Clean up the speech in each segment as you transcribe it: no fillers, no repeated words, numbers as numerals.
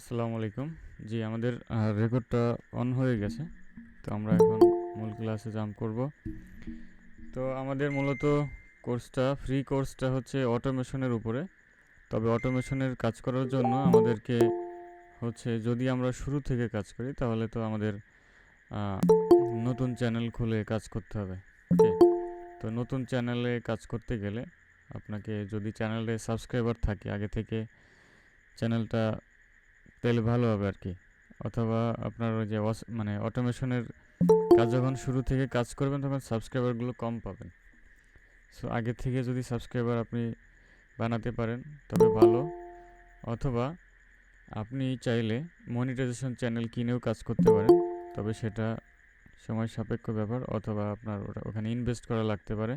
আসসালামু আলাইকুম। জি, আমাদের রেকর্ডটা অন হয়ে গেছে। তো আমরা এখন মূল ক্লাসে জাম্প করব। তো আমাদের মূলত ফ্রি কোর্সটা হচ্ছে অটোমেশনের উপরে। তবে অটোমেশনের কাজ করার জন্য আমাদেরকে হচ্ছে যদি আমরা শুরু থেকে কাজ করি তাহলে তো আমাদের আহ, নতুন চ্যানেল খুলে কাজ করতে হবে। ওকে, তো নতুন চ্যানেলে কাজ করতে গেলে আপনাকে যদি চ্যানেলে সাবস্ক্রাইবার থাকে আগে থেকে চ্যানেলটা তাহলে ভালো হবে আর কি। অথবা আপনার ওই যে মানে অটোমেশনের কাজ যখন শুরু থেকে কাজ করবেন তখন সাবস্ক্রাইবারগুলো কম পাবেন। সো আগে থেকে যদি সাবস্ক্রাইবার আপনি বানাতে পারেন তবে ভালো। অথবা আপনি চাইলে মনিটাইজেশন চ্যানেল কিনেও কাজ করতে পারেন, তবে সেটা সময় সাপেক্ষ ব্যাপার, অথবা আপনার ওখানে ইনভেস্ট করা লাগতে পারে।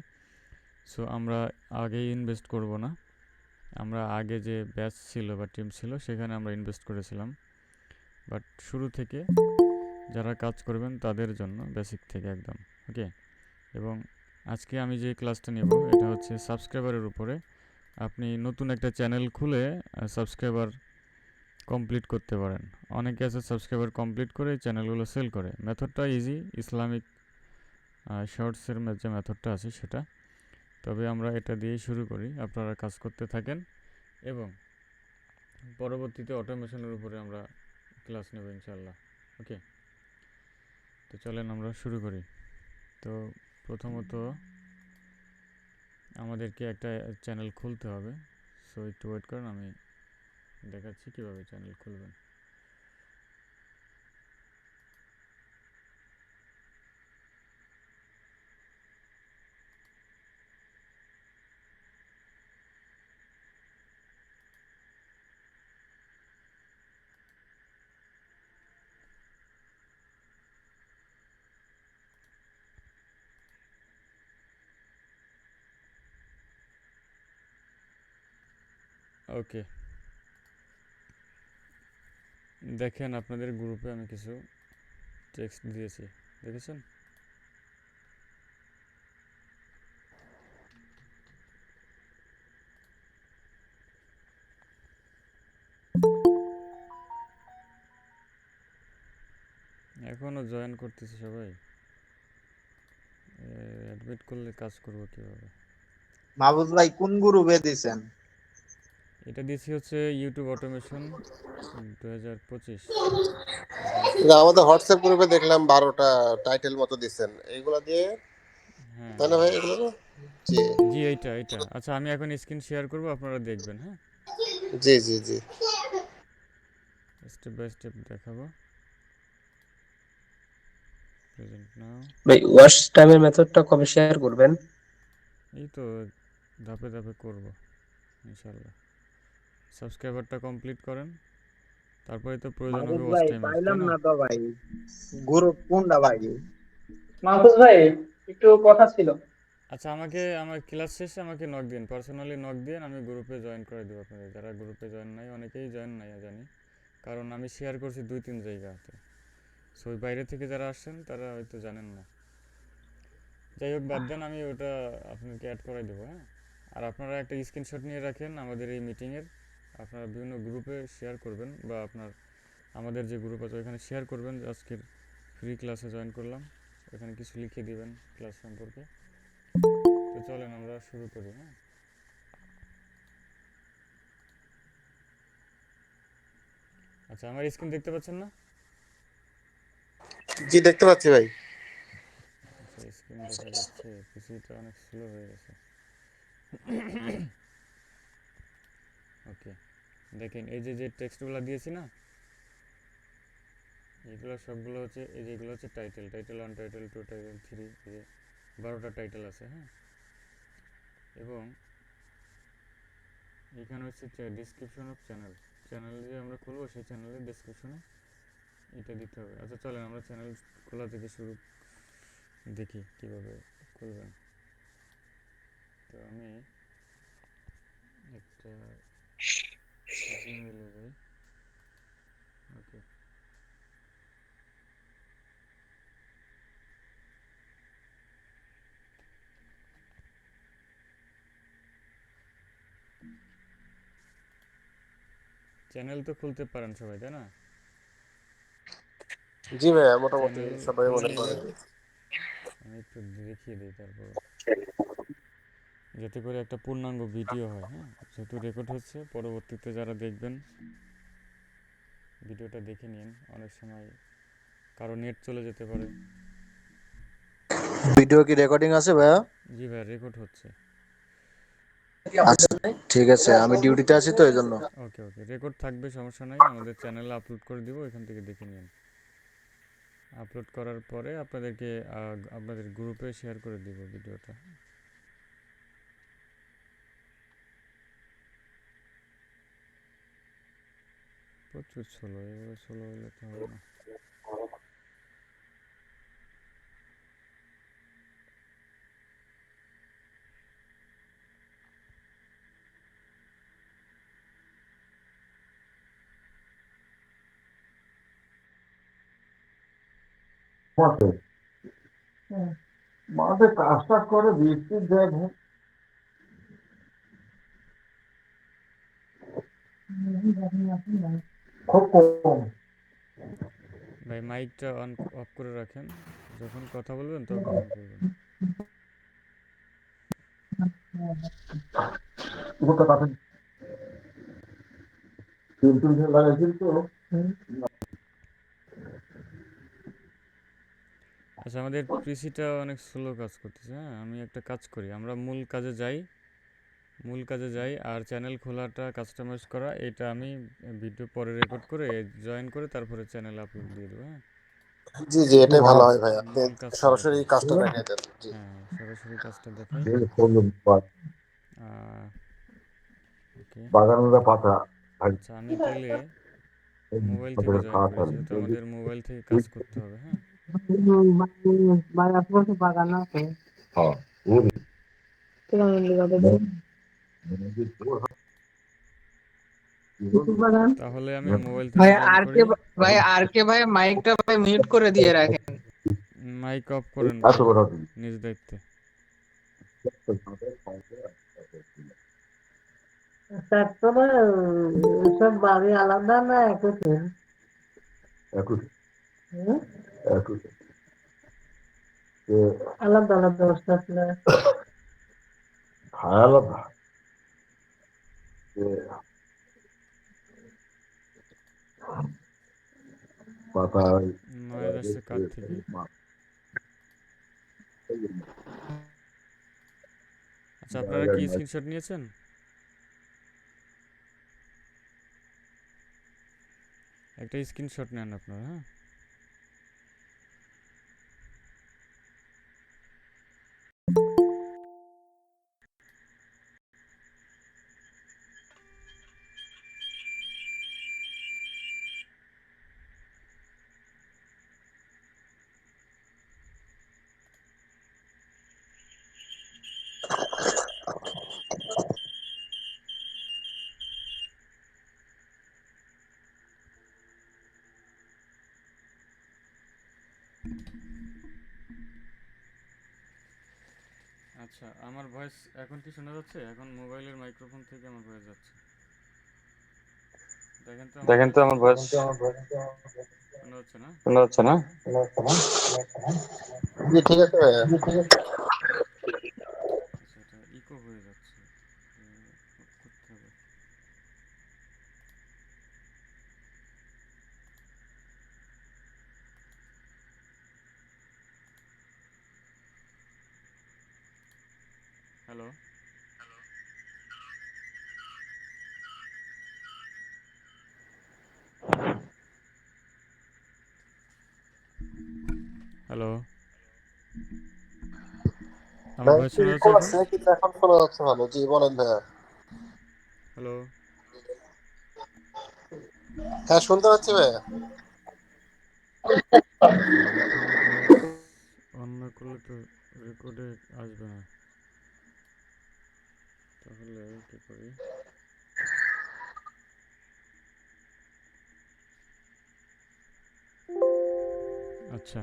সো আমরা আগেই ইনভেস্ট করব না। আমরা আগে যে ব্যাচ ছিল বা টিম ছিল সেখানে আমরা ইনভেস্ট করেছিলাম। বাট শুরু থেকে যারা কাজ করবেন তাদের জন্য বেসিক থেকে একদম। ওকে, এবং আজকে আমি যে ক্লাসটা নেব এটা হচ্ছে সাবস্ক্রাইবারের উপরে। আপনি নতুন একটা চ্যানেল খুলে সাবস্ক্রাইবার কমপ্লিট করতে পারেন। অনেকে আছে সাবস্ক্রাইবার কমপ্লিট করে চ্যানেলগুলো সেল করে। মেথডটা ইজি, ইসলামিক শর্টসের যে মেথডটা আছে সেটা। তবে আমরা এটা দিয়েই শুরু করি, আপনারা কাজ করতে থাকেন এবং পরবর্তীতে অটোমেশনের উপরে আমরা ক্লাস নেব ইনশাল্লাহ। ওকে, তো চলেন আমরা শুরু করি। তো প্রথমত আমাদেরকে একটা চ্যানেল খুলতে হবে। সো একটু ওয়েট করেন, আমি দেখাচ্ছি কীভাবে চ্যানেল খুলবেন। ওকে, দেখেন আপনাদের গ্রুপে আমি কিছু টেক্সট দিয়েছি, দেখেছেন? এখনও জয়েন করতেছে সবাই। অ্যাডমিট করলে কাজ করবো কীভাবে? মাহবুব ভাই কোন গ্রুপে দিছেন? এটা দিয়েছি হচ্ছে ইউটিউব অটোমেশন 2025। আমাদের হোয়াটসঅ্যাপ গ্রুপে দেখলাম 12টা টাইটেল মতো দিচ্ছেন, এইগুলা দিয়ে হ্যাঁ তাই না হ্যাঁ ভাই? হ্যাঁ, এগুলো না? জি জি এইটা আচ্ছা, আমি এখন স্ক্রিন শেয়ার করবো, আপনারা দেখবেন। হ্যাঁ, জি জি জি। স্টেপ বাই স্টেপ দেখাবো। প্রেজেন্ট নাও। ভাই ওয়াশ টাইমের মেথডটা কবে শেয়ার করবেন? এই তো ধাপে ধাপে করব ইনশাল্লাহ। সাবস্ক্রাইবারটা কমপ্লিট করেন, তারপরে তো প্রয়োজন হবে মাহবুব ওয়াচ ভাই টাইমের, তাই পাইলাম না? না তো ভাই, গ্রুপ কোনটা ভাই? মাহফুজ ভাই, একটু কথা ছিল। আচ্ছা, আমার ক্লাস শেষে আমাকে নক দিন, পার্সোনালি নক দিন, আমি গ্রুপে জয়েন করে দেবো আপনাদের। যারা গ্রুপে জয়েন নাই, অনেকেই জয়েন নাই জানি, কারণ আমি শেয়ার করছি 2-3 জায়গাতে। সো ওই বাইরে থেকে যারা আসছেন তারা হয়তো জানেন না। যাই হোক, বাদ দেন, আমি ওটা আপনাকে অ্যাড করে দেবো। হ্যাঁ, আর আপনারা একটা স্ক্রিনশট নিয়ে রাখেন আমাদের এই মিটিংয়ের। আপনারা বিভিন্ন গ্রুপে শেয়ার করবেন, বা আমাদের যে গ্রুপ আছে ওখানে শেয়ার করবেন যে আজকের ফ্রি ক্লাসে জয়েন করলাম। ওখানে কিছু লিখে দিবেন ক্লাস সম্পর্কে। তো চলেন আমরা শুরু করি। হ্যাঁ, আচ্ছা, আমার স্ক্রিন দেখতে পাচ্ছেন না? জি দেখতে পাচ্ছি ভাই। আচ্ছা, স্ক্রিন দেখা যাচ্ছে, পিসিটা অনেক স্লো হয়ে গেছে। ওকে, দেখেন এই যে যে টেক্সটগুলো দিয়েছি না, এগুলো সবগুলো হচ্ছে, এই যেগুলো হচ্ছে টাইটেল, টাইটেল 1, টাইটেল 2, টাইটেল 3, এই যে 12টা টাইটেল আছে। হ্যাঁ, এবং এখানে হচ্ছে ডিসক্রিপশন অফ চ্যানেল। চ্যানেল যে আমরা খুলবো সেই চ্যানেলের ডিসক্রিপশনে এটা দিতে হবে। আচ্ছা চলেন আমরা চ্যানেল খোলা থেকে শুরু দেখি কিভাবে খুলবেন। তো আমি একটা জিমেইলে যাই। ওকে, চ্যানেল তো খুলতে পারেন সবাই, তাই না? জি ভাইয়া, মোটামুটি চ্যানেল সবাই খুলে মনে নিলে করে। আমি একটু দেখিয়ে দিই তারপর, যাতে করে একটা পূর্ণাঙ্গ ভিডিও হয়। হ্যাঁ, যেহেতু রেকর্ড হচ্ছে, পরবর্তীতে যারা দেখবেন ভিডিওটা দেখে নিন। অনেক সময় কারো নেট চলে যেতে পারে। ভিডিও কি রেকর্ডিং আছে ভাইয়া? জি ভাই, রেকর্ড হচ্ছে। আচ্ছা, ঠিক আছে, আমি ডিউটিতে আছি তো এই জন্য। ওকে ওকে, রেকর্ড থাকবে, সমস্যা নাই। আমাদের চ্যানেলে আপলোড করে দিব, এখান থেকে দেখে নিন। আপলোড করার পরে আপনাদেরকে আপনাদের গ্রুপে শেয়ার করে দিব ভিডিওটা। প্রচুর স্লো, এভাবে স্লো হলে তো হবে না। মাঠে মাঠে কাজটা করে বৃষ্টির দেখ খুব কম। ভাই মাইকটা অন অফ করে রাখেন, যখন কথা বলবেন তখন অন করবেন। করতে পারছেন কিন্তু লাগাইছিল তো। আচ্ছা, আমাদের পিসিটা অনেক স্লো কাজ করতেছে। হ্যাঁ, আমি একটা কাজ করি, আমরা মূল কাজে যাই, আর চ্যানেল খোলাটা, কাস্টমাইজ করা, এটা আমি ভিডিও পরে রেকর্ড করে জয়েন করে তারপরে চ্যানেল আপলোড দিয়ে দেবো। হ্যাঁ, জি জি, এটাই ভালো হয় ভাইয়া, আপনি মূল কাজটা সরাসরি দেখাই। কাজটা দেখাই দেন। জি। হ্যাঁ, সরাসরি কাজটা দেখাই। ওকে, বাগানুরা পাতা আচ্ছা, আমি তাইলে মোবাইল থেকে জয়েন করি, যেহেতু আমাদের মোবাইল থেকে কাজ করতে হবে। হ্যাঁ, তাহলে আমি মোবাইল থেকে ভাই জয়েন আর কে করি। ভাই মাইকটা ভাই মিউট করে দিয়ে রাখেন। মাইক অফ করেন ভাই, নিজ দায়িত্বে। সব বাড়ি আলাদা না একই? একই আলাদা আলাদা অবস্থা ছিল, আলাদা পাতা। নয়েজ আসছে কার থেকে? আচ্ছা, আপনারা কি স্ক্রিনশট নিয়েছেন? একটা স্ক্রিনশট নেন আপনারা। হ্যাঁ, আচ্ছা, আমার ভয়েস এখন কি শোনা যাচ্ছে? এখন মোবাইলের মাইক্রোফোন থেকে আমার ভয়েস যাচ্ছে। দেখেন তো আমার ভয়েস শোনা যাচ্ছে না? শোনা যাচ্ছে না? জি ঠিক আছে ভাইয়া। আচ্ছা, এটা ইকো হয়ে যাচ্ছে, অফ করতে হবে। হ্যালো, হ্যালো, আমার ভাই ভয়েস একটু শোনা ইকো যাচ্ছে এখন? আছে কিন্তু এখন শোনা যাচ্ছে ভালো। জি বলেন ভাইয়া। হ্যালো, হ্যাঁ শুনতে পাচ্ছি ভাইয়া। আচ্ছা, এখন ভয়েস অন না করলে তো রেকর্ডে আসবে না। তাহলে কি করি? আচ্ছা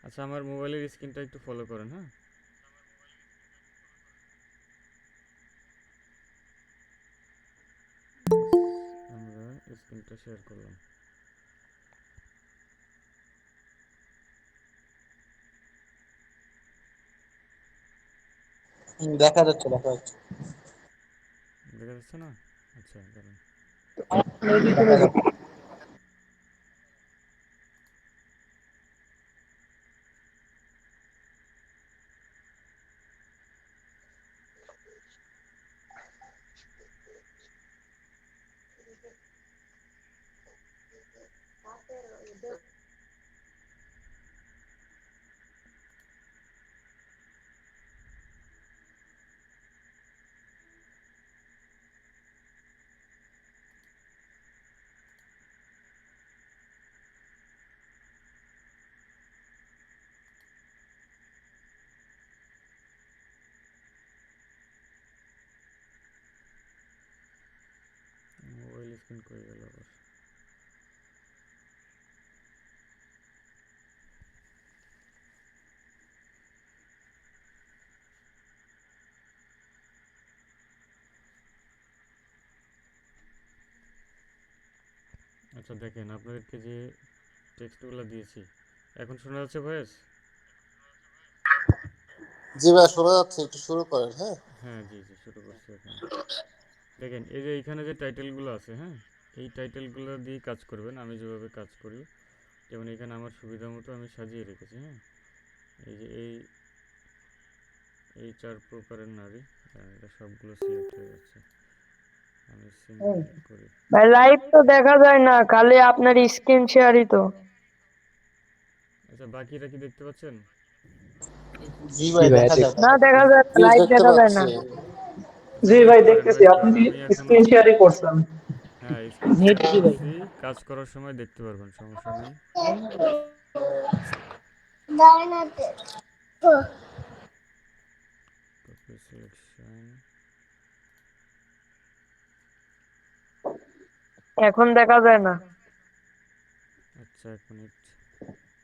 আচ্ছা, আমার মোবাইলের স্ক্রিনটা একটু ফলো করেন। হ্যাঁ, স্ক্রিনটা শেয়ার করলাম। দেখা যাচ্ছে দেখা যাচ্ছে। দেখা যাচ্ছে না? আচ্ছা দাঁড়ান। দেখা যাচ্ছে। মোবাইল স্ক্রিন করে গেল আবার। আচ্ছা দেখেন, আপনাদেরকে যে টেক্সটগুলো দিয়েছি, এখন শোনা যাচ্ছে ভয়েস? জি ভাই, শোনা যাচ্ছে, একটু শুরু করেন। হ্যাঁ, হ্যাঁ জি জি, শুরু করছি এখন। দেখেন এই যে এইখানে যে টাইটেলগুলো আছে, হ্যাঁ, এই টাইটেলগুলো দিয়ে কাজ করবেন আমি যেভাবে কাজ করি। যেমন এখানে আমার সুবিধা মতো আমি সাজিয়ে রেখেছি, হ্যাঁ। এই যে এই 4 প্রকারের নারী, এটা সবগুলো সিলেক্ট হয়ে যাচ্ছে। আমি সিঙ্গেল ক্লিক করি। ভাই লাইভ তো দেখা যায় না, খালি আপনার স্ক্রিন শেয়ারই তো। আচ্ছা বাকিটা কি দেখতে পাচ্ছেন? জি ভাই দেখা যাচ্ছে। না দেখা যায় না, জি লাইভ দেখতে দেখা যায় না। পাচ্ছি। আচ্ছা জি ওয়েট ভাই করেন, দেখতেছি, ওয়েট আপনি করেন, আমি এখন স্ক্রিন শেয়ারই করছেন। হ্যাঁ স্ক্রিন শেয়ার করছি, কাজ করার সময় দেখতে পারবেন, সমস্যা নেই। Copy selection. এখন দেখা যায় না। আচ্ছা এক মিনিট।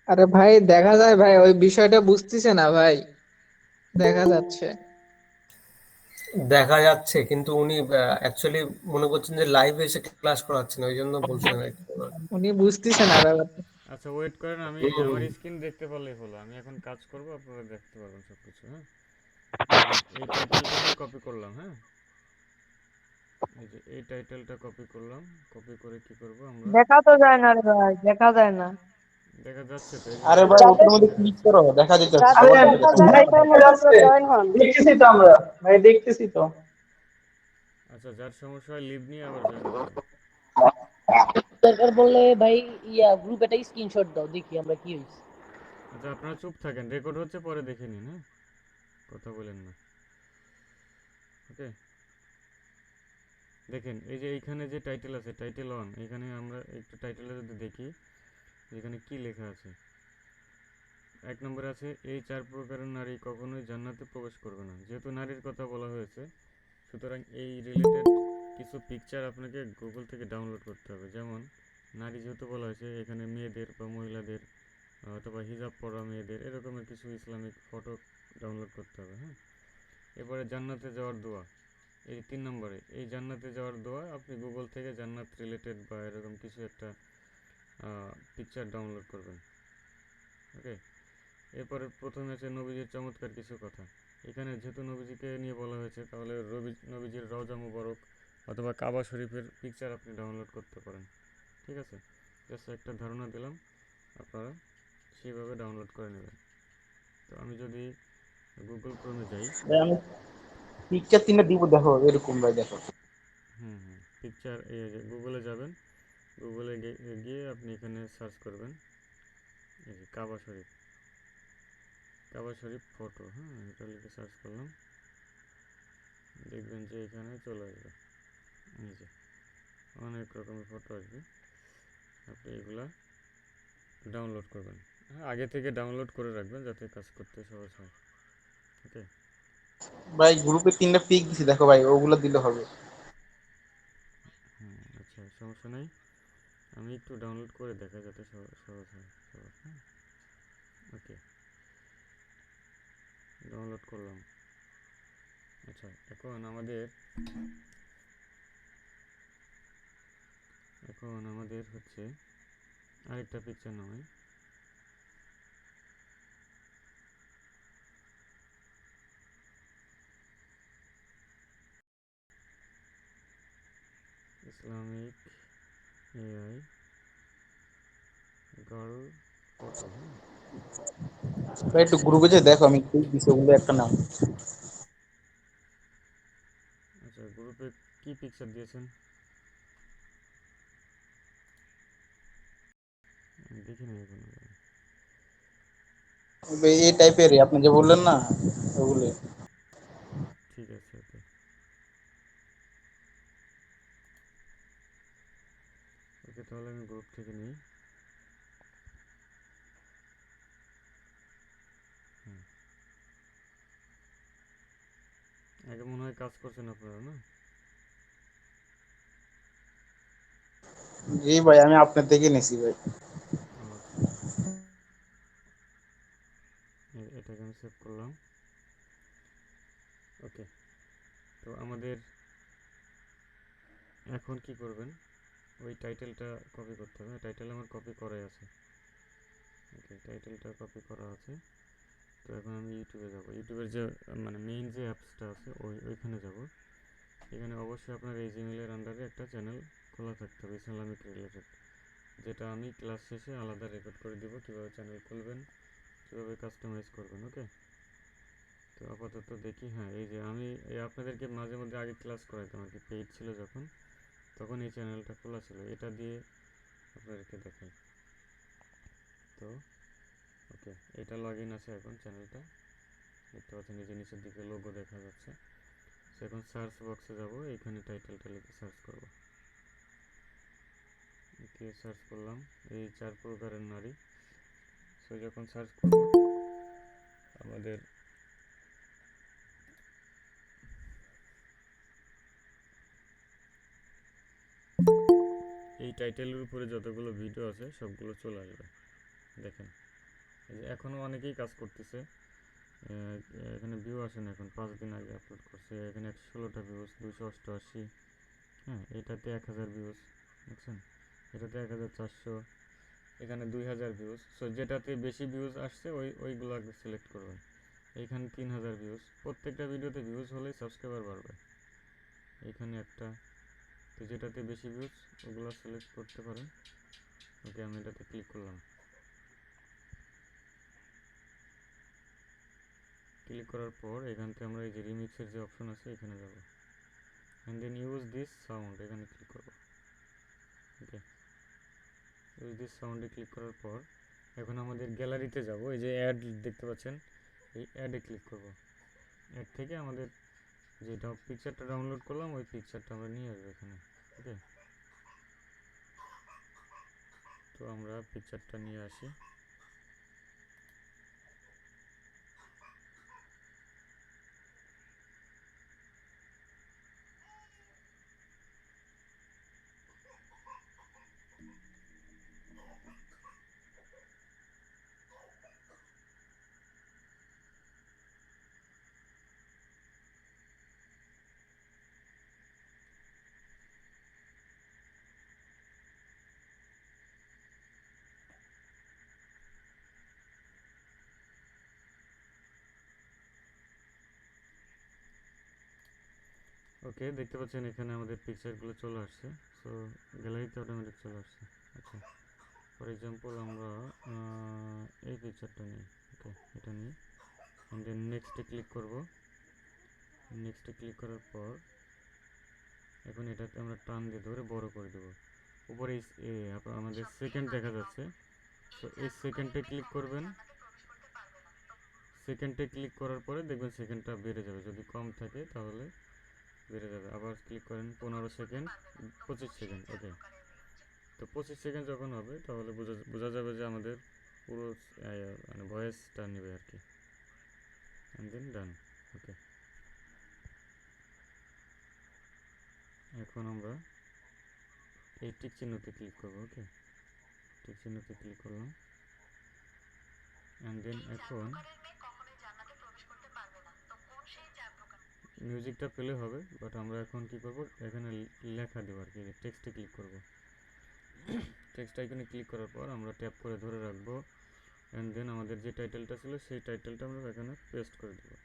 আরে ভাই দেখা যায় ভাই, ওই বিষয়টা বুঝতেছে না ভাই। দেখা যাচ্ছে। দেখা যাচ্ছে, কিন্তু উনি অ্যাকচুয়ালি মনে করছেন যে লাইভে এসে ক্লাস করাচ্ছেন, ওই জন্য বলছিলেন আর কি। উনি বুঝতেছে না ব্যাপারটা। আচ্ছা ওয়েট করেন, আমি আমার স্ক্রিন দেখতে পারলেই হলো, আমি এখন কাজ করব, আপনারা দেখতে পারবেন সব কিছু, হ্যাঁ। দেখেন এই টাইটেলটা আমি কপি করলাম, হ্যাঁ। এই যে এই টাইটেলটা কপি করলাম, কপি করে কি করব আমরা, দেখা তো যায় না রে ভাই, দেখা যায় না। দেখা যাচ্ছে তো, এই যে আরে দেখেন ভাই ওটার মধ্যে দেখা ক্লিক যাচ্ছে। করো, দেখা যেতেছে। আরে আবার দেখা যাচ্ছে। ভাই দেখা যাচ্ছে, দেখতেছি তো আমরা, ভাই দেখতেছি তো। আচ্ছা যার সমস্যা হয় লিভ নিয়ে আবার জয়েন করো। দরকার বললে ভাই গ্রুপ একটা স্ক্রিনশট দাও, দেখি আমরা কি হইছে। আচ্ছা আপনারা চুপ থাকেন, রেকর্ড হচ্ছে, পরে দেখে নিন, হ্যাঁ, কথা বলেন না। ওকে, দেখেন এই যে এইখানে যে টাইটেল আছে, টাইটেল 1, এখানে আমরা একটু টাইটেলে যদি দেখি এখানে কি লেখা আছে। 1 নম্বরে আছে, এই 4 প্রকারের নারী কখনোই জান্নাতে প্রবেশ করবে না। যেহেতু নারীর কথা বলা হয়েছে, সুতরাং এই রিলেটেড কিছু পিকচার আপনাকে গুগল থেকে ডাউনলোড করতে হবে। যেমন নারী যেহেতু বলা হয়েছে, এখানে মেয়েদের বা মহিলাদের অথবা হিজাব পরা মেয়েদের এরকমের কিছু ইসলামিক ফটো ডাউনলোড করতে হবে, হ্যাঁ। এরপরে জান্নাতে যাওয়ার দোয়া, এই 3 নম্বরে এই জান্নাতে যাওয়ার দোয়া, আপনি গুগল থেকে জান্নাত রিলেটেড বা এরকম কিছু একটা পিকচার ডাউনলোড করবেন। ওকে, এরপরে প্রথমে আছে নবীজির চমৎকার কিছু কথা। এখানে যেহেতু নবীজিকে নিয়ে বলা হয়েছে, তাহলে নবীজির রওজা মুবারক অথবা কাবা শরীফের পিকচার আপনি ডাউনলোড করতে পারেন। ঠিক আছে, জাস্ট একটা ধারণা দিলাম, আপনারা সেইভাবে ডাউনলোড করে নেবেন। তো আমি যদি গুগল ক্রোমে যাই, ভাই আমি পিকচার 3টা দিব, দেখো এরকম ভাই দেখো। পিকচার, এই যে গুগলে যাবেন, গুগলে গিয়ে আপনি এখানে সার্চ করবেন, এই যে কাবা শরীফ, কাবা শরীফ ফটো, হ্যাঁ, এটা লিখে সার্চ করলাম, দেখবেন যে এখানে চলে আসবে। এই যে অনেক রকমের ফটো আসবে, আপনি এগুলা ডাউনলোড করবেন। হ্যাঁ, আগে থেকে ডাউনলোড করে রাখবেন যাতে কাজ করতে সহজ হয়। ওকে, ভাই গ্রুপে 3টা পিক দিছি, দেখো ভাই ওগুলো দিলে হবে। আচ্ছা সমস্যা নেই, আমি একটু ডাউনলোড করে দেখা যাতে সহজ হয় সবার, হ্যাঁ। ওকে, ডাউনলোড করলাম। এখন এখন আমাদের হচ্ছে আরেকটা পিকচার নামাই। Islamic AI girl photo. হ্যাঁ, ভাই একটু গ্রুপে যে দেখো আমি পিক দিছি ওগুলো একটা নাম। আচ্ছা, গ্রুপে কি পিকচার দিয়েছেন আমি দেখি না এখন। এই টাইপেরই আপনি যে বললেন না ওগুলো। ঠিক আছে, ওকে ওকে, তাহলে আমি গ্রুপ থেকে নিই। হুম, আগে মনে হয় কাজ করছেন আপনারা না? জি ভাই আমি আপনার থেকে নিছি ভাই। ও আচ্ছা আচ্ছা, এটাকে আমি সেভ করলাম। ওকে, তো আমাদের এখন কি করবেন, ওই টাইটেলটা কপি করতে হবে। টাইটেল আমার কপি করাই আছে। ওকে, টাইটেলটা কপি করা আছে। তো এখন আমি ইউটিউবে যাব। ইউটিউবের যে মানে মেইন যে অ্যাপসটা আছে ওইখানে যাব। এখানে অবশ্যই আপনার এই জিমেলের আন্ডারে একটা চ্যানেল খোলা থাকতে হবে ইসলামিক রিলেটেড, যেটা আমি ক্লাস শেষে আলাদা রেকর্ড করে দিব, কীভাবে চ্যানেল খুলবেন, কীভাবে কাস্টমাইজ করবেন। ওকে, তো আপাতত দেখি। হ্যাঁ, এই যে আমি আপনাদেরকে মাঝে মধ্যে আগে ক্লাস করাইতাম আর কি, পেইড ছিল যখন, তখন এই চ্যানেলটা খোলা ছিল। এটা দিয়ে আপনাদেরকে দেখাই। তো ওকে, এটা লগ ইন আছে এখন চ্যানেলটা, দেখতে পাচ্ছেন নিজে নিচের দিকে লোগো দেখা যাচ্ছে। সো এখন সার্চ বক্সে যাব, এইখানে টাইটেলটা লিখে সার্চ করব। ওকে, সার্চ করলাম এই 4 প্রকারের নারী। সো যখন সার্চ করব আমাদের এই টাইটেলের উপরে যতগুলো ভিডিও আছে সবগুলো চলে আসবে। দেখেন, এই যে এখনও অনেকেই কাজ করতেছে। এখানে ভিউ আসে না, এখন 5 দিন আগে আপলোড করছে। এখানে 116টা ভিউজ, 288। হ্যাঁ, এটাতে 1000 ভিউজ দেখছেন, এটাতে 1400, এখানে 2000 ভিউজ। সো যেটাতে বেশি ভিউজ আসছে ওইগুলো আগে সিলেক্ট করবেন। এইখানে 3000 ভিউজ। প্রত্যেকটা ভিডিওতে ভিউজ হলেই সাবস্ক্রাইবার বাড়বে। এইখানে একটা, তো যেটাতে বেশি ভিউজ ওগুলো সিলেক্ট করতে পারেন। ওকে, আমি এটাতে ক্লিক করলাম। ক্লিক করার পর এখান থেকে আমরা এই যে রিমিক্সের যে অপশন আছে এখানে যাব, and then use this sound এখানে ক্লিক করব। ওকে, ইউজ দিস সাউন্ডে ক্লিক করার পর এখন আমাদের গ্যালারিতে যাব। এই যে অ্যাড দেখতে পাচ্ছেন, এই অ্যাডে ক্লিক করব। অ্যাড থেকে আমাদের যেটা পিকচারটা ডাউনলোড করলাম ওই পিকচারটা আমরা নিয়ে আসবো এখানে। ওকে, তো আমরা পিকচারটা নিয়ে আসি। ওকে, দেখতে পাচ্ছেন এখানে আমাদের পিকচারগুলো চলে আসছে। সো গ্যালারিতে অটোমেটিক চলে আসছে। আচ্ছা, ফর এক্সাম্পল আমরা এই পিকচারটা নিই। ওকে, এটা নিই, অ্যান্ড দেন নেক্সটে ক্লিক করব। নেক্সটে ক্লিক করার পর এখন এটাকে আমরা টান দিয়ে ধরে বড় করে দেবো। উপরে আমাদের সেকেন্ড দেখা যাচ্ছে। তো এই সেকেন্ডে ক্লিক করবেন। সেকেন্ডে ক্লিক করার পরে দেখবেন সেকেন্ডটা বেড়ে যাবে, যদি কম থাকে তাহলে বেড়ে যাবে। আবার ক্লিক করেন 15 সেকেন্ড, 25 সেকেন্ড। ওকে, তো 25 সেকেন্ড যখন হবে তাহলে বোঝা যাবে যে আমাদের পুরো মানে ভয়েসটা নেবে আর কি, অ্যান্ড দেন ডান। ওকে, এখন আমরা এই টিক চিহ্নতে ক্লিক করবো। ওকে, টিক চিহ্নতে ক্লিক করলাম, অ্যান্ড দেন এখন মিউজিকটা পেলে হবে, বাট আমরা এখন কি করব, এখানে লেখা দেবো আর কি, টেক্সটে ক্লিক করব। টেক্সট আইকনে ক্লিক করার পর আমরা ট্যাপ করে ধরে রাখবো, অ্যান্ড দেন আমাদের যে টাইটেলটা ছিল সেই টাইটেলটা আমরা এখানে পেস্ট করে দেবো।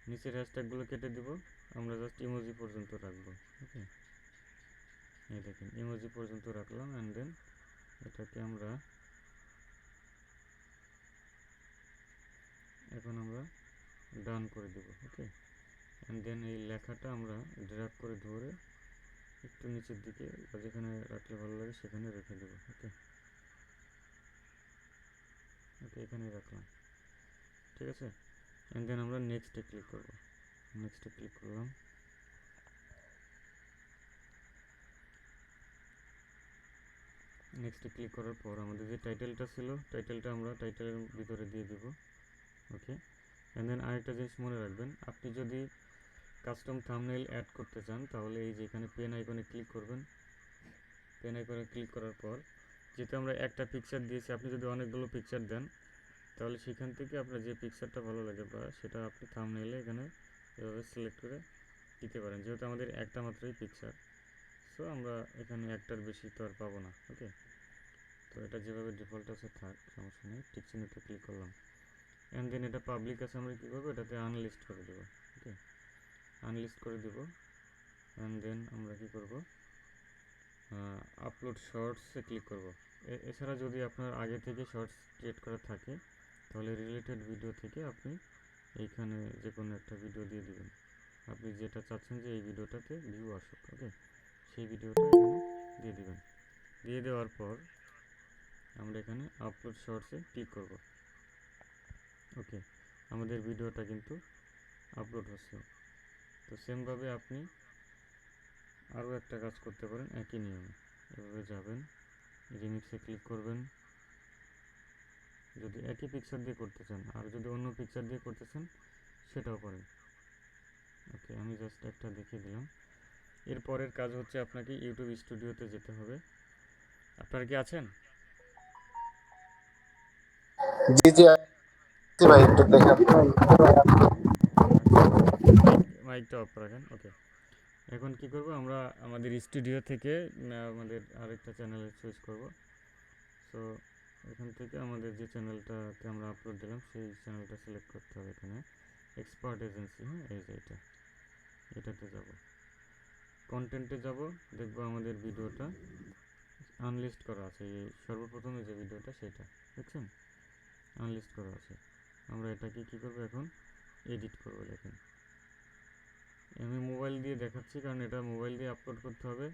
নিচের হ্যাশট্যাগুলো কেটে দিব, আমরা জাস্ট ইমোজি পর্যন্ত রাখবো। ওকে, এই দেখেন ইমোজি পর্যন্ত রাখলাম, অ্যান্ড দেন এটাকে আমরা এখন আমরা ডান করে দেব। ওকে, অ্যান্ড দেন এই লেখাটা আমরা ড্র্যাগ করে ধরে একটু নিচের দিকে বা যেখানে রাখলে ভালো লাগে সেখানে রেখে দেবো। ওকে, ওকে এখানে রাখলাম, ঠিক আছে। অ্যান্ড দেন আমরা নেক্সটে ক্লিক করব, নেক্সটে ক্লিক করলাম। নেক্সটে ক্লিক করার পর আমাদের যে টাইটেলটা ছিল টাইটেলটা আমরা টাইটেলের ভিতরে দিয়ে দেব। ওকে, অ্যান্ড দেন আরেকটা জিনিস মনে রাখবেন, আপনি যদি কাস্টম থাম্বনেইল অ্যাড করতে চান তাহলে এই যে এখানে পেন আইকনে ক্লিক করবেন। পেন আইকনে ক্লিক করার পর যেহেতু আমরা একটা পিকচার দিয়েছি, আপনি যদি অনেকগুলো পিকচার দেন তাহলে সেখান থেকে আপনার যে পিকচারটা ভালো লাগে বা সেটা আপনি থাম্বনেইলে এখানে এভাবে সিলেক্ট করে দিতে পারেন। যেহেতু আমাদের একটা মাত্রই পিকচার, সো আমরা এখানে একটার বেশি তো আর পাবো না। ওকে, তো এটা যেভাবে ডিফল্ট আছে থাক, সমস্যা নেই। টিক চিহ্নতে ক্লিক করলাম, অ্যান্ড দেন এটা পাবলিক আছে, আমরা কী করবো এটাতে আনলিস্ট করে দেবো। ওকে, আনলিস্ট করে দেব, অ্যান্ড দেন আমরা কী করব, আপলোড শর্টসে ক্লিক করব। এছাড়া যদি আপনার আগে থেকে শর্টস ক্রিয়েট করা থাকে তাহলে রিলেটেড ভিডিও থেকে আপনি এইখানে যে কোনো একটা ভিডিও দিয়ে দিবেন, আপনি যেটা চাচ্ছেন যে এই ভিডিওটাতে ভিউ আসুক। ওকে, সেই ভিডিওটা এখানে দিয়ে দিবেন। দিয়ে দেওয়ার পর আমরা এখানে আপলোড শর্টসে ক্লিক করব। ওকে, আমাদের ভিডিওটা কিন্তু আপলোড হচ্ছে। তো সেমভাবে আপনি আরও একটা কাজ করতে পারেন একই নিয়মে। এভাবে যাবেন, রিমিক্সে ক্লিক করবেন যদি একই পিকচার দিয়ে করতে চান, আর যদি অন্য পিকচার দিয়ে করতে চান সেটাও পারেন। ওকে, আমি জাস্ট একটা দেখিয়ে দিলাম। এরপরের কাজ হচ্ছে আপনাকে ইউটিউব স্টুডিওতে যেতে হবে। আপনারা কি আছেন? জি জি আছি ভাই, একটু দেখেন। মাইকটা অফ রাখেন। ওকে, এখন কি করব, আমরা আমাদের স্টুডিও থেকে আমাদের আরেকটা চ্যানেলে সুইচ করব। সো এখান থেকে আমাদের যে চ্যানেলটাতে আমরা আপলোড দিলাম সেই চ্যানেলটা সিলেক্ট করতে হবে। এখানে এক্সপার্ট এজেন্সি, হ্যাঁ এই যে এটাতে যাব, কন্টেন্টে যাব, দেখব আমাদের ভিডিওটা আনলিস্ট করা আছে। এই সর্বপ্রথমে যে ভিডিওটা সেটা দেখছেন আনলিস্ট করা আছে। আমরা এটাকে কী করব, এখন এডিট করব। দেখেন আমি মোবাইল দিয়ে দেখাচ্ছি কারণ এটা মোবাইল দিয়ে আপলোড করতে হবে,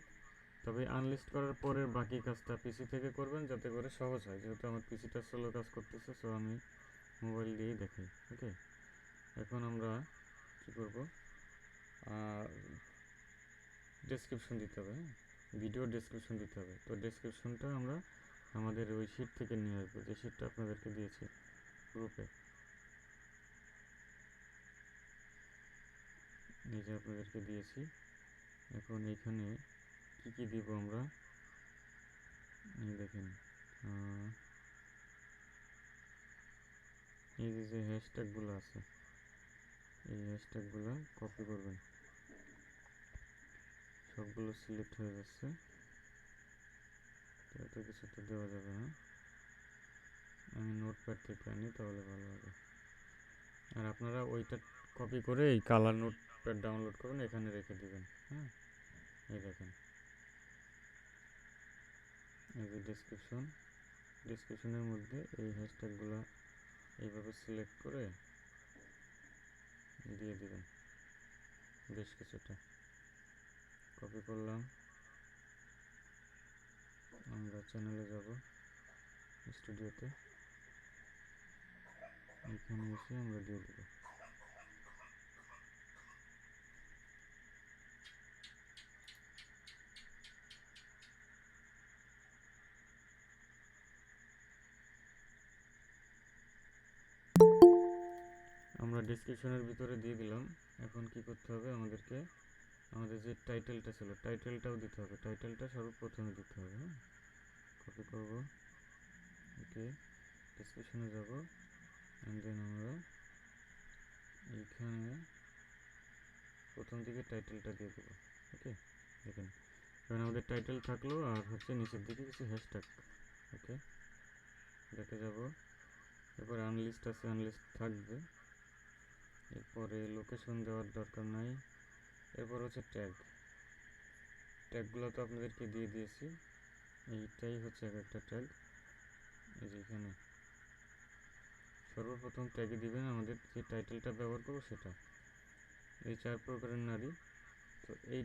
তবে আনলিস্ট করার পরের বাকি কাজটা পিসি থেকে করবেন যাতে করে সহজ হয়। যেহেতু আমার পিসিটা স্লো কাজ করতেছে, সো আমি মোবাইল দিয়েই দেখাই। ওকে, এখন আমরা কী করব, ডেসক্রিপশন দিতে হবে। হ্যাঁ, ভিডিও ডেসক্রিপশন দিতে হবে। তো ডেসক্রিপশনটা আমরা আমাদের ওই শিট থেকে নিয়ে আসবো, যে শিটটা আপনাদেরকে দিয়েছি গ্রুপে, এই যে আপনাদেরকে দিয়েছি। এখন এইখানে কি কি দিব আমরা, এই দেখেন এই যে হ্যাশট্যাগুলো আছে এই হ্যাশট্যাগুলো কপি করবেন। সবগুলো সিলেক্ট হয়ে যাচ্ছে, তো এত কিছু তো দেওয়া যাবে না। আমি নোটপ্যাড থেকে আনি তাহলে ভালো হবে। আর আপনারা ওইটা কপি করে এই কালার নোটপ্যাড ডাউনলোড করবেন, এখানে রেখে দেবেন। হ্যাঁ, এই দেখেন এই যে ডেসক্রিপশনের মধ্যে এই হ্যাশট্যাগুলো এইভাবে সিলেক্ট করে দিয়ে দিবেন। বেশ কিছুটা কপি করলাম, আমরা চ্যানেলে যাব, স্টুডিওতে এখানে এসে আমরা দিয়ে দেব। আমরা ডেসক্রিপশনের ভিতরে দিয়ে দিলাম। এখন কি করতে হবে, আমাদেরকে আমাদের যে টাইটেলটা ছিল টাইটেলটাও দিতে হবে। টাইটেলটা সর্বপ্রথমে দিতে হবে। হ্যাঁ, কপি করব, ওকে, ডেসক্রিপশনে যাব, অ্যান্ড দেন আমরা এইখানে প্রথম দিকে টাইটেলটা দিয়ে দেবো। ওকে, দেখেন এখানে আমাদের টাইটেল থাকলো আর হচ্ছে নিচের দিকে কিছু হ্যাশট্যাগ। ওকে, দেখে যাব। এরপরে আনলিস্ট আছে, আনলিস্ট থাকবে। এরপরে লোকেশন দেওয়ার দরকার নাই। এরপর হচ্ছে ট্যাগ। ট্যাগগুলো তো আপনাদেরকে দিয়ে দিয়েছি, এইটাই হচ্ছে এক একটা ট্যাগ। এই যে এখানে সর্বপ্রথম ট্যাগে দিবেন আমাদের যে টাইটেলটা ব্যবহার করবো সেটা, এই 4 প্রকারের নারী। তো এই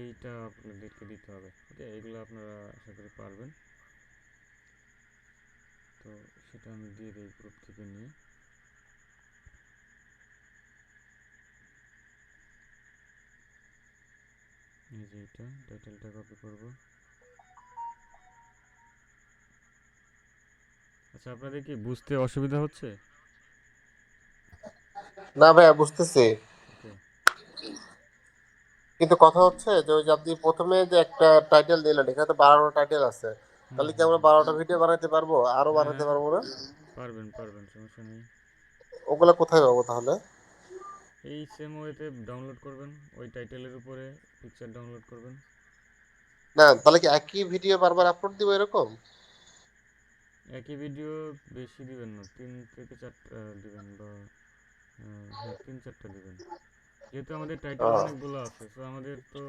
এইটা আপনাদেরকে দিতে হবে। ওকে, এগুলো আপনারা আশা করি পারবেন। তো সেটা আমি দিয়ে দিই গ্রুপ থেকে নিয়ে। এই যে এটা টাইটেলটা কপি করব। আচ্ছা, আপনাদের কি বুঝতে অসুবিধা হচ্ছে? না ভাইয়া, বুঝতেছি। ওকে, কিন্তু কথা হচ্ছে যে ওই যে আপনি প্রথমে যে একটা টাইটেল দিলেন, এখানে তো 12টা টাইটেল আছে, হুম তাহলে কি হুম আমরা হুম 12টা ভিডিও বানাইতে পারবো? আরো বানাইতে হ্যাঁ, পারবো না? পারবেন পারবেন, সমস্যা নেই। ওগুলা কোথায় পাবো তাহলে? এই সেম ওয়েতে ডাউনলোড করবেন, ওই টাইটেলের উপরে পিকচার ডাউনলোড করবেন। না, তাহলে কি একই ভিডিও বারবার আপলোড দিব এরকম? একই ভিডিও বেশি দিবেন না, 3 থেকে 4টা দিবেন, বা হ্যাঁ 3-4টা দিবেন। যেহেতু আমাদের টাইটেল আহ, অনেকগুলো আছে, তো আমাদের তো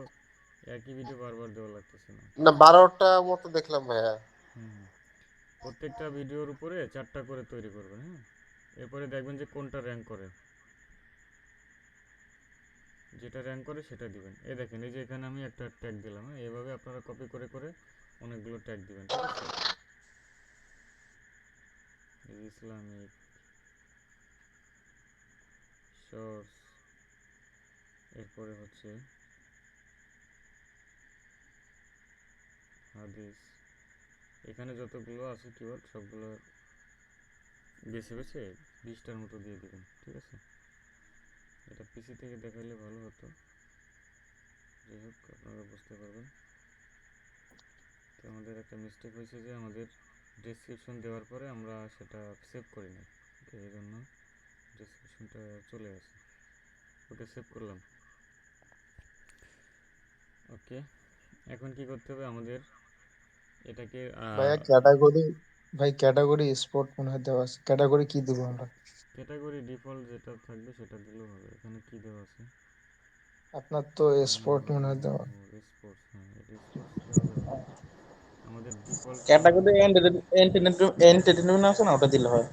একই ভিডিও বারবার দেওয়া লাগতেছে না। না, 12টা মতো দেখলাম ভাইয়া। হুম হুম। প্রত্যেকটা ভিডিওর উপরে 4টা করে তৈরি করবেন, হ্যাঁ। এরপরে দেখবেন যে কোনটা র্যাঙ্ক করে, যেটা র্যাঙ্ক করে সেটা দিবেন। এই দেখেন, এই যে এখানে আমি একটা ট্যাগ দিলাম, হ্যাঁ। এভাবে আপনারা কপি করে করে অনেকগুলো ট্যাগ দিবেন, ঠিক আছে। এই যে ইসলামিক, শর্টস, এরপরে হচ্ছে হাদিস। এখানে যতগুলো আছে কিওয়ার্ড সবগুলো বেছে বেছে 20টার মতো দিয়ে দিবেন, ঠিক আছে। এটা পিসি থেকে দেখাইলে ভালো হতো, যাই হোক আপনারা বুঝতে পারবেন। তো আমাদের একটা মিস্টেক হয়েছে যে আমাদের ডেসক্রিপশন দেওয়ার পরে আমরা সেটা সেভ করি না। ওকে, এই জন্য ডেসক্রিপশনটা চলে আসে। ওকে, সেভ করলাম। ওকে, এখন কি করতে হবে আমাদের, এটাকে ভাইয়া ক্যাটাগরি, ভাই ক্যাটাগরি স্পোর্ট মনে হয় দেওয়া আছে, ক্যাটাগরি কি দেবো আমরা? ক্যাটাগরি ডিফল্ট যেটা থাকবে সেটা দিলেও হবে। এখানে কি দেওয়া আছে? আপনার তো স্পোর্ট মনে হয় দেওয়া। স্পোর্টস, হ্যাঁ এটা স্পোর্টস দেওয়া যাবে না। আমাদের ডিফল্টটা, ক্যাটাগরি এন্টারটেনমেন্ট আছে না, ওটা দিলে হয়।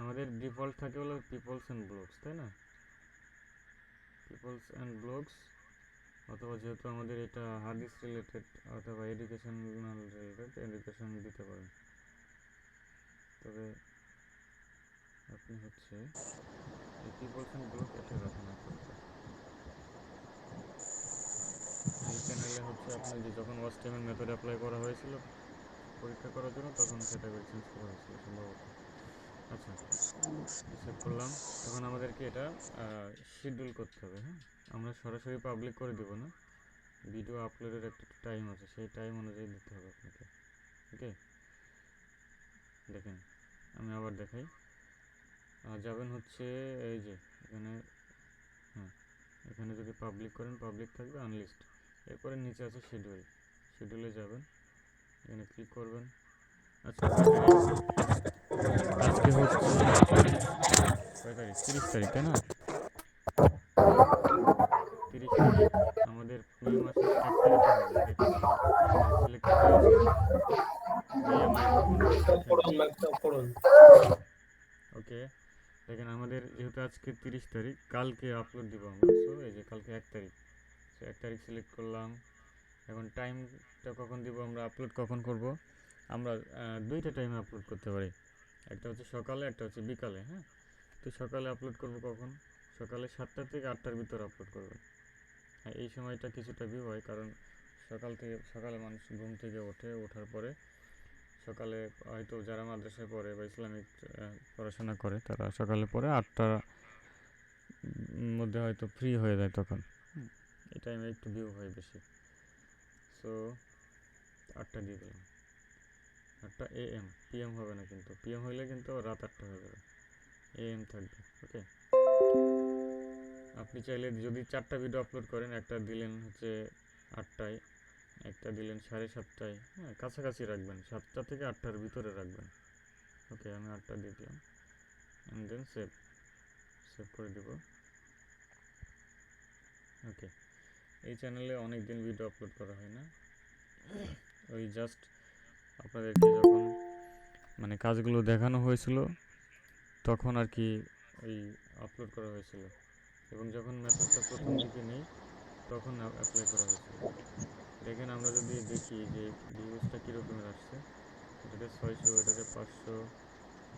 আমাদের ডিফল্ট থাকে হলো পিপলস অ্যান্ড ব্লগস, তাই না? পিপলস অ্যান্ড ব্লগস, অথবা যেহেতু আমাদের এটা হাদিস রিলেটেড অথবা এডুকেশনাল রিলেটেড, এডুকেশন দিতে পারেন। তবে আপনি হচ্ছে এই পিপলস অ্যান্ড ব্লগ এটা রাখেন আপাতত। এই চ্যানেলে হচ্ছে আপনার যে যখন ওয়াচ টাইমের মেথড অ্যাপ্লাই করা হয়েছিল পরীক্ষা করার জন্য, তখন ক্যাটাগরি চেঞ্জ করা হয়েছিল সম্ভবত। আচ্ছা, সেভ করলাম। এখন আমাদেরকে এটা শিডিউল করতে হবে, হ্যাঁ। আমরা সরাসরি পাবলিক করে দেব না, ভিডিও আপলোডের একটা টাইম আছে, সেই টাইম অনুযায়ী দিতে হবে আপনাকে। ওকে, দেখেন আমি আবার দেখাই। যাবেন হচ্ছে এই যে এখানে, হ্যাঁ এখানে যদি পাবলিক করেন পাবলিক থাকবে, আনলিস্ট। এরপরে নিচে আছে শিডিউল, শিডিউলে যাবেন, এখানে ক্লিক করবেন। আচ্ছা, কয় তারিখ? আজকে হচ্ছে কয় তারিখ? 30 তারিখ, তাই না? 30 তারিখ আমাদের মে মাসের 1 তারিখে হবে। দেখেন এখানে সিলেক্ট হয়ে আছে। ভাইয়া মাইক্রোফোন অফ রাখেন। পড়ুন। ওকে, দেখেন আমাদের যেহেতু আজকে 30 তারিখ, কালকে আপলোড দিব আমরা। সো এই যে কালকে 1 তারিখ, সো 1 তারিখ সিলেক্ট করলাম। এখন টাইমটা কখন দিব আমরা, আপলোড কখন করব? আমরা দুইটা টাইমে আপলোড করতে পারি, একটা হচ্ছে সকালে, একটা হচ্ছে বিকালে, হ্যাঁ। তো সকালে আপলোড করব কখন? সকালে 7টা থেকে 8টার ভিতর আপলোড করবেন। হ্যাঁ, এই সময়টা কিছুটা ভিউ হয়, কারণ সকালে মানুষ ঘুম থেকে ওঠার পরে সকালে হয়তো যারা মাদ্রাসায় পড়ে বা ইসলামিক পড়াশোনা করে, তারা সকালে পড়ে 8টার মধ্যে হয়তো ফ্রি হয়ে যায় তখন। এই টাইমে একটু ভিউ হয় বেশি। সো 8টা দিয়ে দিলাম, 8টা AM। PM হবে না, কিন্তু PM হইলে কিন্তু রাত 8টা হয়ে যাবে, AM থাকবে। ওকে, আপনি চাইলে যদি 4টা ভিডিও আপলোড করেন, একটা দিলেন হচ্ছে 8টায়, একটা দিলেন 7:30টায়, হ্যাঁ কাছাকাছি রাখবেন, 7টা থেকে 8টার ভিতরে রাখবেন। ওকে, আমি 8টা দিয়ে দিলাম অ্যান্ড দেন সেভ করে দিব। ওকে, এই চ্যানেলে অনেক দিন ভিডিও আপলোড করা হয় না, ওই জাস্ট আপনাদেরকে যখন মানে কাজগুলো দেখানো হয়েছিল তখন আর কি ওই আপলোড করা হয়েছিল, এবং যখন মেথডটা প্রথম দিকে নেই তখন অ্যাপ্লাই করা হয়েছিল। দেখেন আমরা যদি দেখি যে ভিউজটা কীরকমের আসছে, এটাতে 600, এটাতে 500,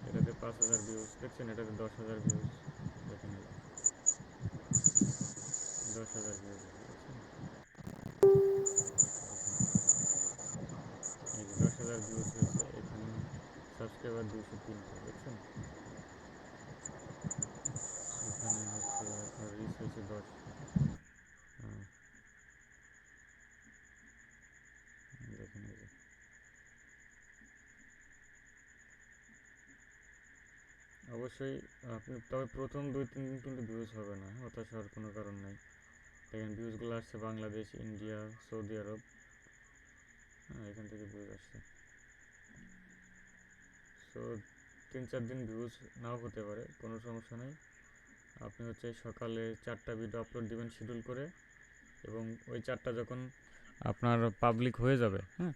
এটাতে 5000 ভিউজ, দেখছেন এটাতে 10,000 ভিউজ, দেখেন 10,000 ভিউজ আছে, দেখছেন দেখেন এই যে 10,000 ভিউজ হয়েছে, এখানে সাবস্ক্রাইবার 203টা, দেখছেন এখানে হচ্ছে আপনার রিচ হয়েছে 10। দেখেন এই যে অবশ্যই আপনি, তবে প্রথম 2-3 দিন কিন্তু ভিউজ হবে না, হতাশ হওয়ার কোনো কারণ নাই। দেখেন ভিউজগুলো আসছে বাংলাদেশ, ইন্ডিয়া, সৌদি আরব, হ্যাঁ এখান থেকে ভিউজ আসছে। সো 3-4 দিন ভিউজ নাও হতে পারে, কোনো সমস্যা নেই। আপনি হচ্ছে সকালে 4টা ভিডিও আপলোড দিবেন শিডিউল করে, এবং ওই 4টা যখন আপনার পাবলিক হয়ে যাবে, হ্যাঁ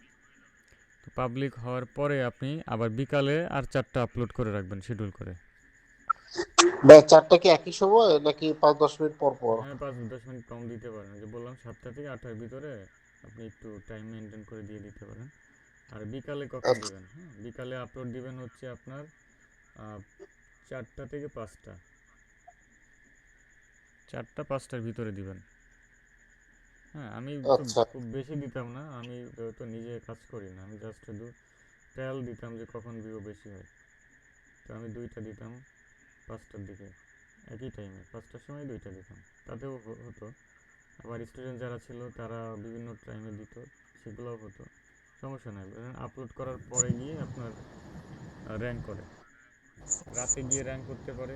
তো পাবলিক হওয়ার পরে আপনি আবার বিকালে আর 4টা আপলোড করে রাখবেন শিডিউল করে। ভাই 4টা কি একই সময় নাকি 5-10 মিনিট পর পর? হ্যাঁ 5-10 মিনিট কম দিতে পারেন, যে বললাম 7টা থেকে 8টার ভিতরে আপনি একটু টাইম মেনটেন করে দিয়ে দিতে পারেন। আর বিকালে কখন দিবেন? হ্যাঁ বিকালে আপলোড দিবেন হচ্ছে আপনার 4টা থেকে 5টা, 4টা-5টার ভিতরে দিবেন। হ্যাঁ আমি আচ্ছা, খুব বেশি দিতাম না, আমি তো নিজে কাজ করি না, আমি জাস্ট শুধু ট্রায়াল দিতাম যে কখন ভিউ বেশি হয়। তো আমি 2টা দিতাম 5টার দিকে, একই টাইমে 5টার সময় 2টা দিতাম, তাতেও হতো। আবার স্টুডেন্ট যারা ছিল তারা বিভিন্ন টাইমে দিত, সেগুলোও হতো, সমস্যা নাই। আপলোড করার পরে গিয়ে আপনার র্যাঙ্ক করে, রাতে গিয়ে র্যাঙ্ক করতে পারে,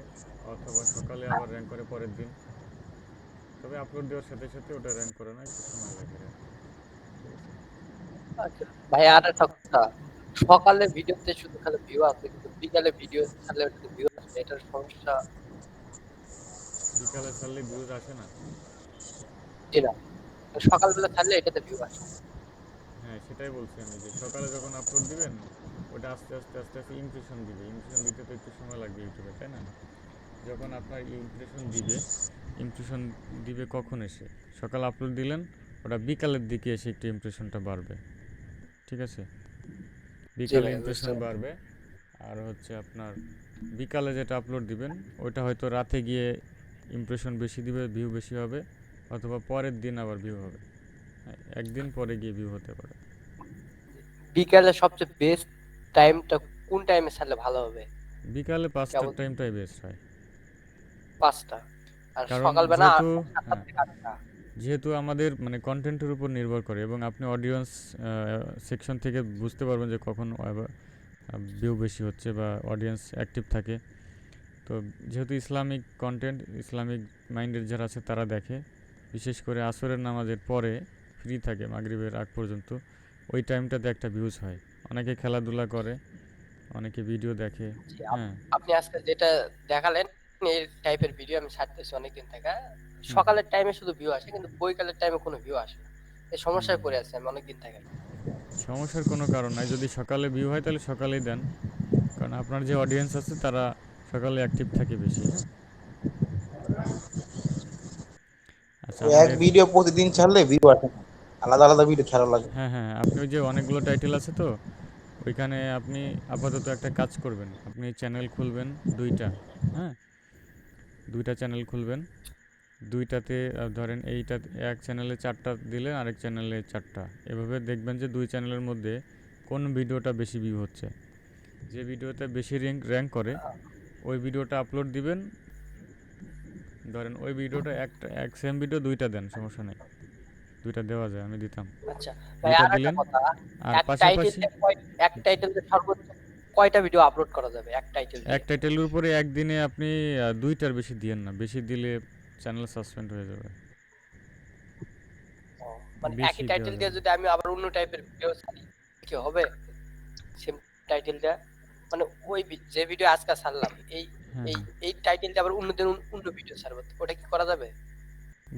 অথবা সকালে আবার র্যাঙ্ক করে পরের দিন। তবে আপলোড দেওয়ার সাথে সাথে ওটা র্যাঙ্ক করে না, একটু সময় লাগে র্যাঙ্ক করতে, ঠিক আছে। আচ্ছা ভাই, আর একটা কথা, সকালে ভিডিওতে শুধু খালি ভিউ আসে কিন্তু বিকালে ভিডিও ছাড়লে ওটাতে ভিউ আসে না, এটার সমস্যা বিকালে ছাড়লে ভিউজ আসে না? কি না? সকালবেলা ছাড়লে এটাতে ভিউ আসে। হ্যাঁ সেটাই বলছি আমি, যে সকালে যখন আপলোড দিবেন ওটা আস্তে আস্তে আস্তে আস্তে ইমপ্রেশন দিবে, ইমপ্রেশন দিতে তো একটু সময় লাগবে ইউটিউবে, তাই না? যখন আপনার ইমপ্রেশন দিবে কখন এসে, সকাল আপলোড দিলেন, ওটা বিকালের দিকে এসে একটু ইমপ্রেশনটা বাড়বে, ঠিক আছে, বিকালে ভাই, ইমপ্রেশন বাড়বে। আর হচ্ছে আপনার বিকালে যেটা আপলোড দিবেন ওইটা হয়তো রাতে গিয়ে ইমপ্রেশন বেশি দিবে, ভিউ বেশি হবে, অথবা পরের দিন আবার ভিউ হবে, হ্যাঁ একদিন পরে গিয়ে ভিউ হতে পারে। বিকালে সবচেয়ে বেস্ট টাইমটা কোন টাইমে ছাড়লে ভালো হবে? বিকালে 5টার কেবল টাইমটাই বেস্ট হয়, 5টা, আর কারণ সকালবেলা যেহেতু 7টা হ্যাঁ থেকে 8টা। যেহেতু আমাদের মানে কন্টেন্টের উপর নির্ভর করে, এবং আপনি অডিয়েন্স সেকশন থেকে বুঝতে পারবেন যে কখন ভিউ বেশি হচ্ছে বা অডিয়েন্স অ্যাক্টিভ থাকে। তো যেহেতু ইসলামিক কন্টেন্ট, ইসলামিক মাইন্ডের যারা আছে তারা দেখে, বিশেষ করে আসরের নামাজের পরে ফ্রি থাকে মাগরিবের আগ পর্যন্ত, ওই টাইমটাতে একটা ভিউজ হয়। অনেকে খেলাধুলা করে, অনেকে ভিডিও দেখে, জি, হ্যাঁ আপনি আজকে যেটা দেখালেন এই টাইপের ভিডিও আমি ছাড়তেছি অনেকদিন থেকে। হুম সকালের টাইমে শুধু ভিউ আসে কিন্তু বৈকালের টাইমে কোনো ভিউ আসে না। এই হুম সমস্যায় পড়ে আছি আমি অনেকদিন থেকে। সমস্যার কোনো কারণ নাই, যদি সকালে ভিউ হয় তাহলে সকালেই দেন, কারণ আপনার যে অডিয়েন্স আছে তারা সকালে অ্যাক্টিভ থাকে বেশি, হ্যাঁ। আচ্ছা এক আমাদের ভিডিও প্রতিদিন ছাড়লে ভিউ আসে না, আলাদা আলাদা ভিডিও ছাড়া লাগে। হ্যাঁ হ্যাঁ আপনি ওই যে অনেকগুলো টাইটেল আছে তো, ওইখানে আপনি আপাতত একটা কাজ করবেন, আপনি চ্যানেল খুলবেন 2টা, হ্যাঁ 2টা চ্যানেল খুলবেন, 2টাতে ধরেন এইটা এক চ্যানেলে 4টা দিলেন, আরেক চ্যানেলে 4টা, এভাবে দেখবেন যে 2 চ্যানেলের মধ্যে কোন ভিডিওটা বেশি ভিউ হচ্ছে, যে ভিডিওতে বেশি র্যাঙ্ক করে ওই ভিডিওটা আপলোড দিবেন। ধরেন ওই ভিডিওটা এক সেম ভিডিও 2টা দেন, সমস্যা নেই, 2টা দেওয়া যায়, আমি দিতাম, আচ্ছা ভাই, 2টা আর একটা দিলেন। কথা, আর এক পাশাপাশি টাইটেলে এক টাইটেলে সর্বোচ্চ কয়টা ভিডিও আপলোড করা যাবে এক টাইটেল এক দিয়ে? টাইটেলের উপরে একদিনে আপনি 2টার বেশি দিয়েন না, বেশি দিলে চ্যানেল সাসপেন্ড হয়ে যাবে। মানে বেশি একই দেওয়া টাইটেল দিয়ে যাবে। যদি আমি আবার অন্য টাইপের ভিডিও ছাড়ি কি হবে? সেম টাইটেলটা মানে ওই যে ভিডিও আজকে ছাড়লাম এই হ্যাঁ এই হ্যাঁ, এই টাইটেলটা আবার অন্য দিন অন্য ভিডিও ছাড়বো, ওটা কি করা যাবে?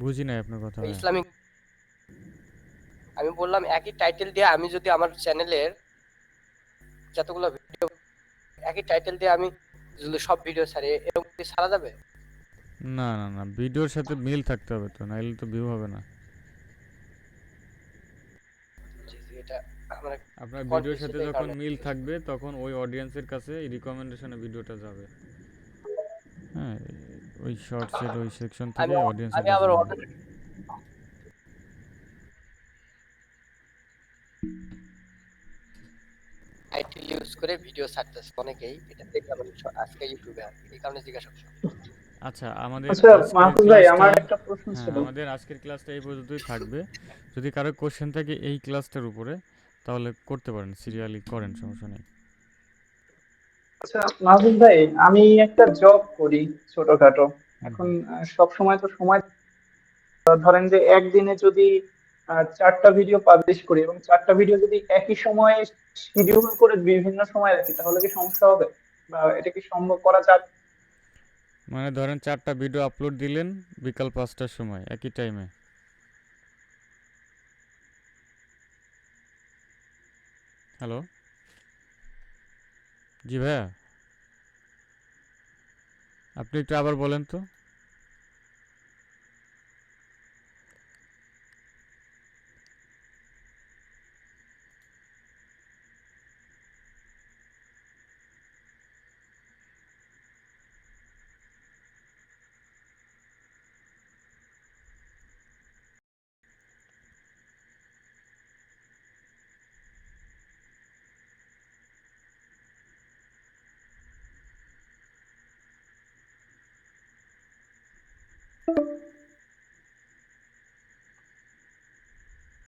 বুঝি নাই আপনার কথা ওই ভাইয়া। ইসলামিক আমি বললাম একই টাইটেল দিয়ে আমি যদি আমার চ্যানেলের যতগুলো ভিডিও একই টাইটেল দিয়ে আমি যদি সব ভিডিও ছাড়ি এরকম কি ছাড়া যাবে? না না না, ভিডিওর সাথে মিল থাকতে হবে তো, নাইলে তো ভিউ হবে না। জি, জি, এটা আমার আপনার ভিডিওর কনফিউজ সাথে ছিল এই যখন কারণে মিল জিজ্ঞেস থাকবে করলাম। তখন ওই অডিয়েন্সের কাছে এই রিকমেন্ডেশনে ভিডিওটা যাবে। হ্যাঁ, ওই শর্টসের ওই সেকশন থেকে আমি অডিয়েন্সের আমি কাছে আবার যাবে। টাইটেল ইউজ করে ভিডিও ছাড়তেছে অনেকেই, এটা দেখলাম আমি আজকে ইউটিউবে আর কি। এই কারণে জিজ্ঞাসা করলাম। আচ্ছা, আমাদের আচ্ছা আজকের মাহফুজ ভাই, ক্লাসটা, আমার একটা প্রশ্ন হ্যাঁ ছিল। আমাদের আজকের ক্লাসটা এই পর্যন্তই থাকবে। যদি কারো কোশ্চেন থাকে এই ক্লাসটার উপরে তাহলে করতে পারেন, সিরিয়ালি করেন, সমস্যা নেই। আচ্ছা মাহফুজ ভাই, আমি একটা জব করি ছোটখাটো। হুম এখন হুম। সব সময় তো সময়, ধরেন যে একদিনে যদি 4টা ভিডিও পাবলিশ করি এবং 4টা ভিডিও যদি একই সময়ে শিডিউল করে বিভিন্ন সময় রাখি, তাহলে কি সমস্যা হবে বা এটা কি সম্ভব করা যাবে? মানে ধরেন 4টা ভিডিও আপলোড দিলেন বিকাল 5টার সময় একই টাইমে। হ্যালো, জি ভাইয়া, আপনি একটু আবার বলেন তো।